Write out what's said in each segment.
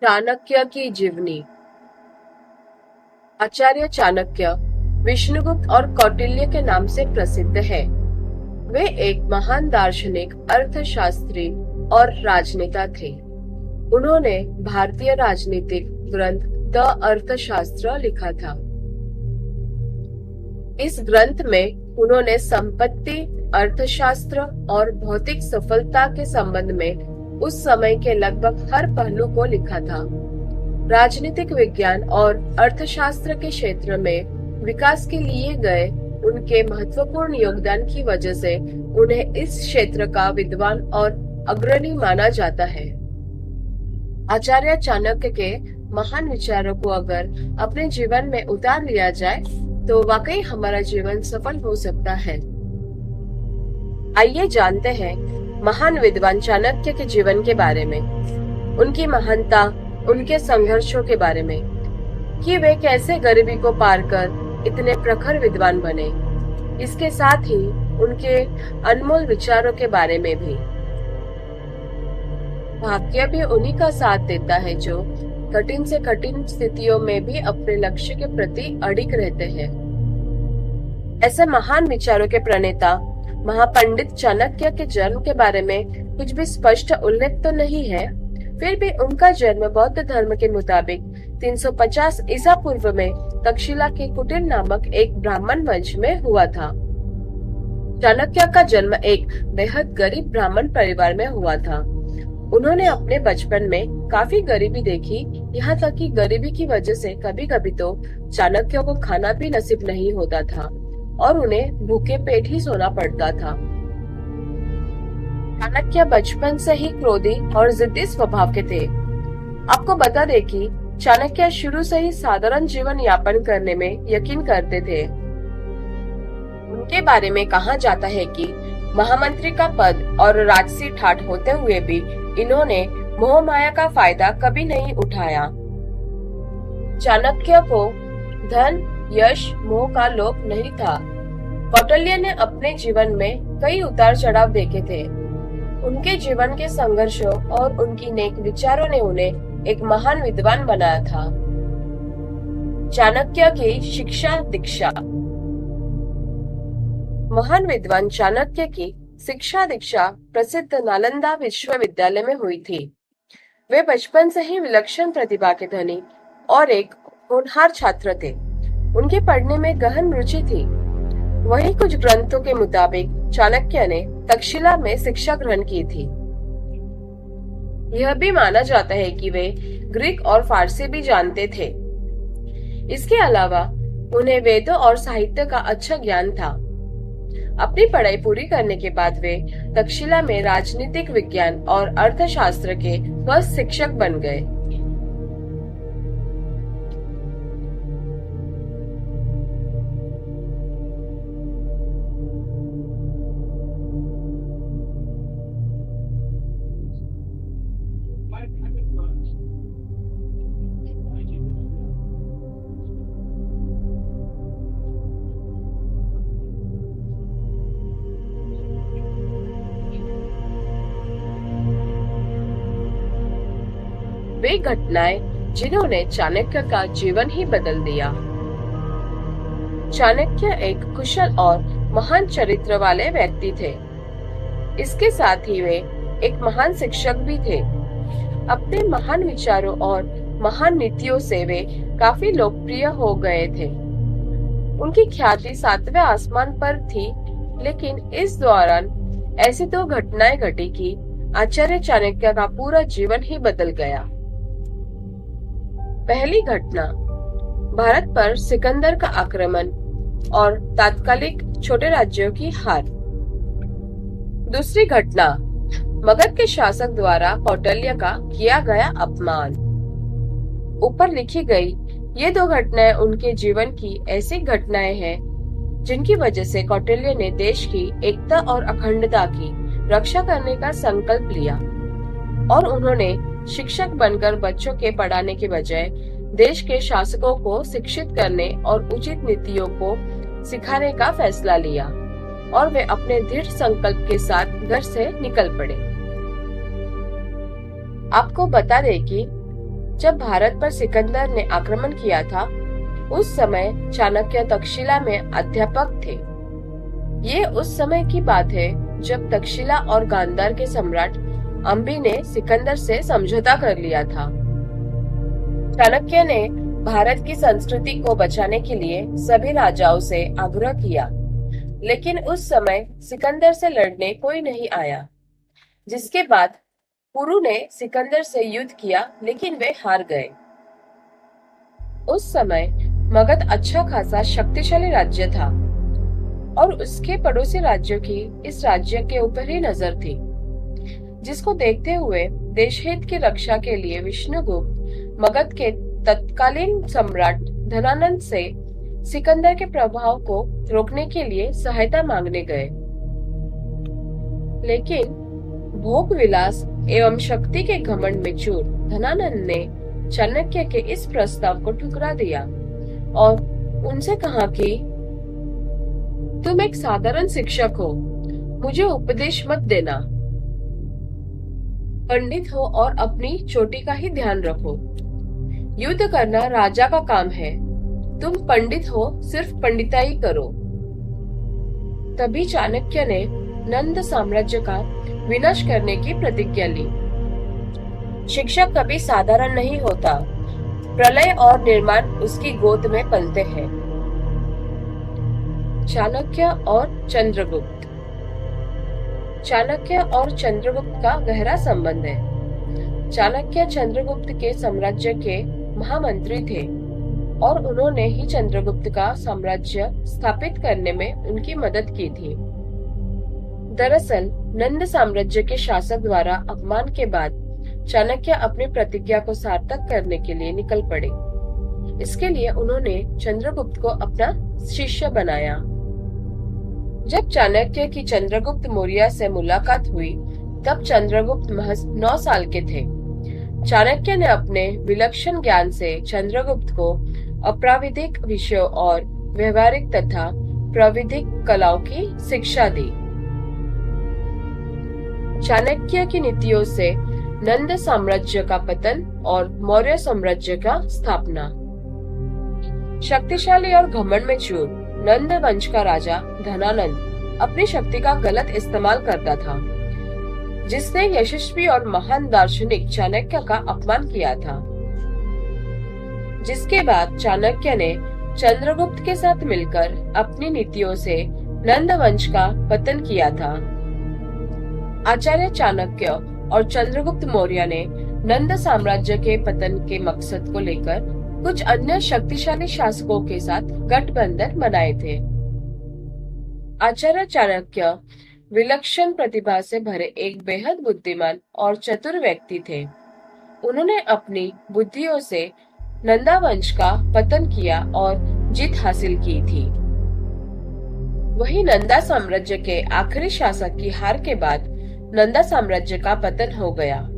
चाणक्य की जीवनी। आचार्य चाणक्य विष्णुगुप्त और कौटिल्य के नाम से प्रसिद्ध है। वे एक महान दार्शनिक, अर्थशास्त्री और राजनेता थे। उन्होंने भारतीय राजनीतिक ग्रंथ द अर्थशास्त्र लिखा था। इस ग्रंथ में उन्होंने संपत्ति, अर्थशास्त्र और भौतिक सफलता के संबंध में उस समय के लगभग हर पहलू को लिखा था। राजनीतिक विज्ञान और अर्थशास्त्र के क्षेत्र में विकास के लिए गए उनके महत्वपूर्ण योगदान की वजह से उन्हें इस क्षेत्र का विद्वान और अग्रणी माना जाता है। आचार्य चाणक्य के महान विचारों को अगर अपने जीवन में उतार लिया जाए तो वाकई हमारा जीवन सफल हो सकता है। आइए जानते हैं महान विद्वान चाणक्य के जीवन के बारे में, उनकी महानता, उनके संघर्षों के बारे में, कि वे कैसे गरीबी को पार कर इतने प्रखर विद्वान बने। इसके साथ ही उनके अनमोल विचारों के बारे में भी। भाग्य भी उन्हीं का साथ देता है जो कठिन से कठिन स्थितियों में भी अपने लक्ष्य के प्रति अडिग रहते हैं। ऐसे महान विचारों के प्रणेता महापंडित चाणक्य के जन्म के बारे में कुछ भी स्पष्ट उल्लेख तो नहीं है, फिर भी उनका जन्म बौद्ध धर्म के मुताबिक 350 ईसा पूर्व में तक्षशिला के कुटीर नामक एक ब्राह्मण वंश में हुआ था। चाणक्य का जन्म एक बेहद गरीब ब्राह्मण परिवार में हुआ था। उन्होंने अपने बचपन में काफी गरीबी देखी, यहाँ तक कि गरीबी की वजह से कभी कभी तो चाणक्य को खाना भी नसीब नहीं होता था और उन्हें भूखे पेट ही सोना पड़ता था। चाणक्य बचपन से ही क्रोधी और जिद्दी स्वभाव के थे। आपको बता दें कि चाणक्य शुरू से ही साधारण जीवन यापन करने में यकीन करते थे। उनके बारे में कहा जाता है कि महामंत्री का पद और राजसी ठाठ होते हुए भी इन्होंने मोह माया का फायदा कभी नहीं उठाया। चाणक्य को धन, यश, मोह का लोभ नहीं था। कौटिल्य ने अपने जीवन में कई उतार चढ़ाव देखे थे। उनके जीवन के संघर्षों और उनकी नेक विचारों ने उन्हें एक महान विद्वान बनाया था। चाणक्य की शिक्षा दीक्षा। महान विद्वान चाणक्य की शिक्षा दीक्षा प्रसिद्ध नालंदा विश्वविद्यालय में हुई थी। वे बचपन से ही विलक्षण प्रतिभा के धनी और एक होनहार छात्र थे। उनके पढ़ने में गहन रुचि थी। वहीं कुछ ग्रंथों के मुताबिक चाणक्य ने तक्षशिला में शिक्षा ग्रहण की थी। यह भी माना जाता है कि वे ग्रीक और फारसी भी जानते थे। इसके अलावा उन्हें वेदों और साहित्य का अच्छा ज्ञान था। अपनी पढ़ाई पूरी करने के बाद वे तक्षशिला में राजनीतिक विज्ञान और अर्थशास्त्र के स्वस्थ शिक्षक बन गए। वे घटनाएं जिन्होंने चाणक्य का जीवन ही बदल दिया। चाणक्य एक कुशल और महान चरित्र वाले व्यक्ति थे। इसके साथ ही वे एक महान शिक्षक भी थे। अपने महान विचारों और महान नीतियों से वे काफी लोकप्रिय हो गए थे। उनकी ख्याति 7वें आसमान पर थी, लेकिन इस दौरान ऐसी दो घटनाएं घटी कि आचार्य चाणक्य का पूरा जीवन ही बदल गया। पहली घटना, भारत पर सिकंदर का आक्रमण और तात्कालिक छोटे राज्यों की हार। दूसरी घटना, मगध के शासक द्वारा कौटिल्य का किया गया अपमान। ऊपर लिखी गई ये दो घटनाएं उनके जीवन की ऐसी घटनाएं हैं जिनकी वजह से कौटिल्य ने देश की एकता और अखंडता की रक्षा करने का संकल्प लिया और उन्होंने शिक्षक बनकर बच्चों के पढ़ाने के बजाय देश के शासकों को शिक्षित करने और उचित नीतियों को सिखाने का फैसला लिया और वे अपने दृढ़ संकल्प के साथ घर से निकल पड़े। आपको बता दें कि जब भारत पर सिकंदर ने आक्रमण किया था, उस समय चाणक्य तक्षशिला में अध्यापक थे। ये उस समय की बात है जब तक्षशिला और गांधार के सम्राट अंबी ने सिकंदर से समझौता कर लिया था। चाणक्य ने भारत की संस्कृति को बचाने के लिए सभी राजाओं से आग्रह किया, लेकिन उस समय सिकंदर से लड़ने कोई नहीं आया। जिसके बाद पुरु ने सिकंदर से युद्ध किया, लेकिन वे हार गए। उस समय मगध अच्छा खासा शक्तिशाली राज्य था और उसके पड़ोसी राज्यों की इस राज्य के ऊपर ही नजर थी, जिसको देखते हुए देशहित की रक्षा के लिए विष्णुगुप्त मगध के तत्कालीन सम्राट धनानंद से सिकंदर के प्रभाव को रोकने के लिए सहायता मांगने गए। लेकिन भोग विलास एवं शक्ति के घमंड में चूर धनानंद ने चाणक्य के इस प्रस्ताव को ठुकरा दिया और उनसे कहा कि तुम एक साधारण शिक्षक हो, मुझे उपदेश मत देना। पंडित हो और अपनी चोटी का ही ध्यान रखो। युद्ध करना राजा का काम है, तुम पंडित हो, सिर्फ पंडिताई करो। तभी चाणक्य ने नंद साम्राज्य का विनाश करने की प्रतिज्ञा ली। शिक्षक कभी साधारण नहीं होता, प्रलय और निर्माण उसकी गोद में पलते हैं। चाणक्य और चंद्रगुप्त। चाणक्य और चंद्रगुप्त का गहरा संबंध है। चाणक्य चंद्रगुप्त के साम्राज्य के महामंत्री थे और उन्होंने ही चंद्रगुप्त का साम्राज्य स्थापित करने में उनकी मदद की थी। दरअसल नंद साम्राज्य के शासक द्वारा अपमान के बाद चाणक्य अपनी प्रतिज्ञा को सार्थक करने के लिए निकल पड़े। इसके लिए उन्होंने चंद्रगुप्त को अपना शिष्य बनाया। जब चाणक्य की चंद्रगुप्त मौर्य से मुलाकात हुई, तब चंद्रगुप्त महज 9 साल के थे। चाणक्य ने अपने विलक्षण ज्ञान से चंद्रगुप्त को अप्राविधिक विषयों और व्यवहारिक तथा प्राविधिक कलाओं की शिक्षा दी। चाणक्य की नीतियों से नंद साम्राज्य का पतन और मौर्य साम्राज्य का स्थापना। शक्तिशाली और घमंड में चूर नंद वंश का राजा धनानंद अपनी शक्ति का गलत इस्तेमाल करता था, जिसने यशस्वी और महान दार्शनिक चाणक्य का अपमान किया था। जिसके बाद चाणक्य ने चंद्रगुप्त के साथ मिलकर अपनी नीतियों से नंद वंश का पतन किया था। आचार्य चाणक्य और चंद्रगुप्त मौर्य ने नंद साम्राज्य के पतन के मकसद को लेकर कुछ अन्य शक्तिशाली शासकों के साथ गठबंधन बनाए थे। आचार्य चाणक्य विलक्षण प्रतिभा से भरे एक बेहद बुद्धिमान और चतुर व्यक्ति थे। उन्होंने अपनी बुद्धियों से नंदा वंश का पतन किया और जीत हासिल की थी। वही नंदा साम्राज्य के आखिरी शासक की हार के बाद नंदा साम्राज्य का पतन हो गया।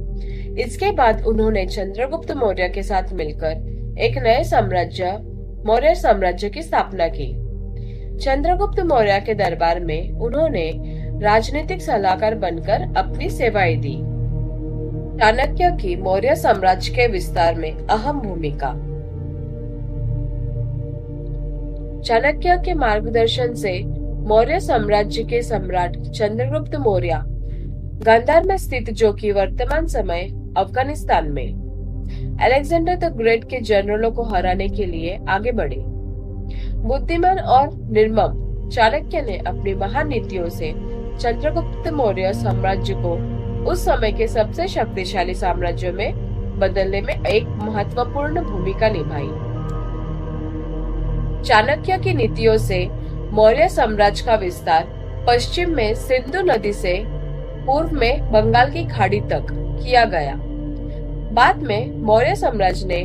इसके बाद उन्होंने चंद्रगुप्त मौर्य के साथ मिलकर एक नए साम्राज्य मौर्य साम्राज्य की स्थापना की। चंद्रगुप्त मौर्य के दरबार में उन्होंने राजनीतिक सलाहकार बनकर अपनी सेवाएं दी। चाणक्य की मौर्य साम्राज्य के विस्तार में अहम भूमिका। चाणक्य के मार्गदर्शन से मौर्य साम्राज्य के सम्राट चंद्रगुप्त मौर्य गांधार में स्थित, जो कि वर्तमान समय अफगानिस्तान में, अलेक्जेंडर द ग्रेट के जनरलों को हराने के लिए आगे बढ़े। बुद्धिमान और निर्मम चाणक्य ने अपनी महान नीतियों से चंद्रगुप्त मौर्य साम्राज्य को उस समय के सबसे शक्तिशाली साम्राज्यों में बदलने में एक महत्वपूर्ण भूमिका निभाई। चाणक्य की नीतियों से मौर्य साम्राज्य का विस्तार पश्चिम में सिंधु नदी से पूर्व में बंगाल की खाड़ी तक किया गया। बाद में मौर्य साम्राज्य ने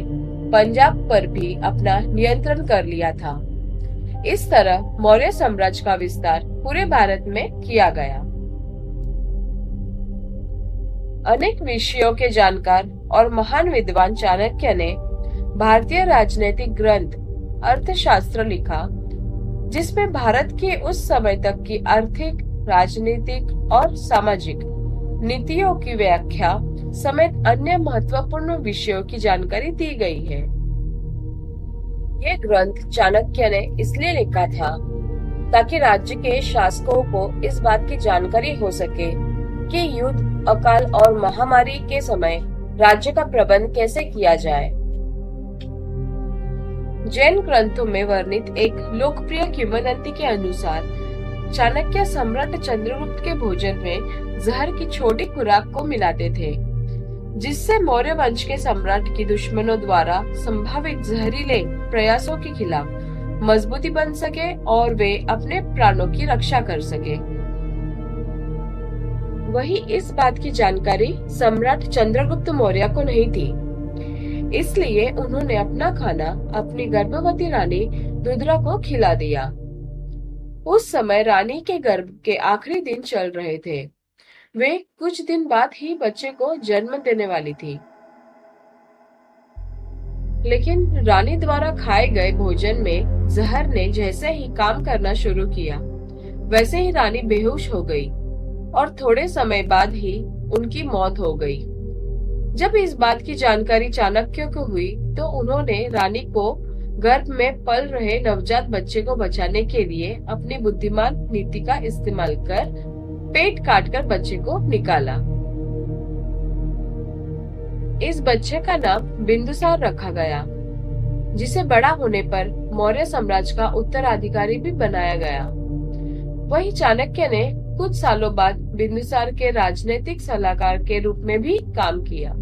पंजाब पर भी अपना नियंत्रण कर लिया था। इस तरह मौर्य साम्राज्य का विस्तार पूरे भारत में किया गया। अनेक विषयों के जानकार और महान विद्वान चाणक्य ने भारतीय राजनीतिक ग्रंथ अर्थशास्त्र लिखा, जिसमें भारत की उस समय तक की आर्थिक, राजनीतिक और सामाजिक नीतियों की व्याख्या समेत अन्य महत्वपूर्ण विषयों की जानकारी दी गई है। ये ग्रंथ चाणक्य ने इसलिए लिखा था ताकि राज्य के शासकों को इस बात की जानकारी हो सके कि युद्ध, अकाल और महामारी के समय राज्य का प्रबंध कैसे किया जाए। जैन ग्रंथों में वर्णित एक लोकप्रिय किंवदंती के अनुसार चाणक्य सम्राट चंद्रगुप्त के भोजन में जहर की छोटी खुराक को मिलाते थे, जिससे मौर्य वंश के सम्राट की दुश्मनों द्वारा संभावित जहरीले प्रयासों के खिलाफ मजबूती बन सके और वे अपने प्राणों की रक्षा कर सके। वही इस बात की जानकारी सम्राट चंद्रगुप्त मौर्य को नहीं थी, इसलिए उन्होंने अपना खाना अपनी गर्भवती रानी रुद्रा को खिला दिया। उस समय रानी के गर्भ के आखिरी दिन चल रहे थे। वे कुछ दिन बाद ही बच्चे को जन्म देने वाली थी। लेकिन रानी द्वारा खाए गए भोजन में जहर ने जैसे ही काम करना शुरू किया, वैसे ही रानी बेहोश हो गई और थोड़े समय बाद ही उनकी मौत हो गई। जब इस बात की जानकारी चाणक्य को हुई, तो उन्होंने रानी को गर्भ में पल रहे नवजात बच्चे को बचाने के लिए अपनी बुद्धिमान नीति का इस्तेमाल कर पेट काटकर बच्चे को निकाला। इस बच्चे का नाम बिंदुसार रखा गया, जिसे बड़ा होने पर मौर्य साम्राज्य का उत्तराधिकारी भी बनाया गया। वही चाणक्य ने कुछ सालों बाद बिंदुसार के राजनीतिक सलाहकार के रूप में भी काम किया।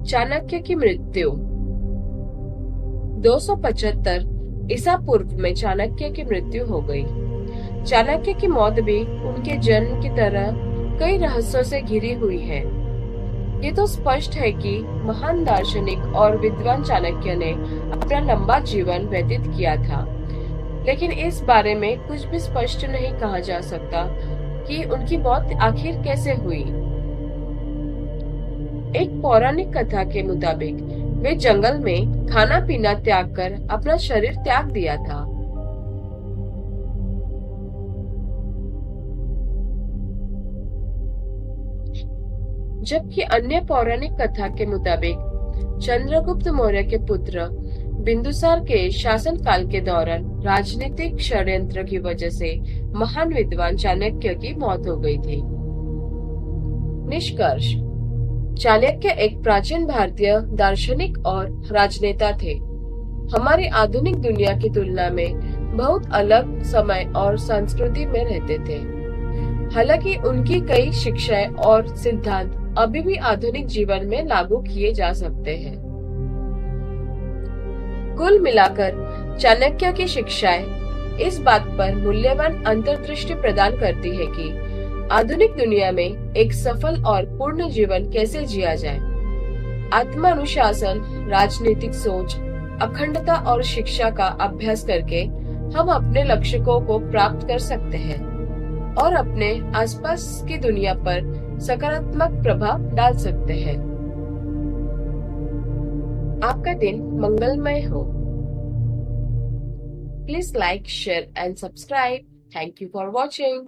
चाणक्य की मृत्यु 275 ईसा पूर्व में चाणक्य की मृत्यु हो गई। चाणक्य की मौत भी उनके जन्म की तरह कई रहस्यों से घिरी हुई है। ये तो स्पष्ट है कि महान दार्शनिक और विद्वान चाणक्य ने अपना लंबा जीवन व्यतीत किया था, लेकिन इस बारे में कुछ भी स्पष्ट नहीं कहा जा सकता कि उनकी मौत आखिर कैसे हुई। एक पौराणिक कथा के मुताबिक वे जंगल में खाना पीना त्याग कर अपना शरीर त्याग दिया था। जबकि अन्य पौराणिक कथा के मुताबिक चंद्रगुप्त मौर्य के पुत्र बिंदुसार के शासन काल के दौरान राजनीतिक षड्यंत्र की वजह से महान विद्वान चाणक्य की मौत हो गई थी। निष्कर्ष: चाणक्य एक प्राचीन भारतीय दार्शनिक और राजनेता थे। हमारी आधुनिक दुनिया की तुलना में बहुत अलग समय और संस्कृति में रहते थे। हालांकि उनकी कई शिक्षाएं और सिद्धांत अभी भी आधुनिक जीवन में लागू किए जा सकते हैं। कुल मिलाकर चाणक्य की शिक्षाएं इस बात पर मूल्यवान अंतर्दृष्टि प्रदान करती है कि आधुनिक दुनिया में एक सफल और पूर्ण जीवन कैसे जिया जाए। आत्मानुशासन, राजनीतिक सोच, अखंडता और शिक्षा का अभ्यास करके हम अपने लक्ष्यों को प्राप्त कर सकते हैं और अपने आसपास की दुनिया पर सकारात्मक प्रभाव डाल सकते हैं। आपका दिन मंगलमय हो। Please like, share and subscribe. Thank you for watching.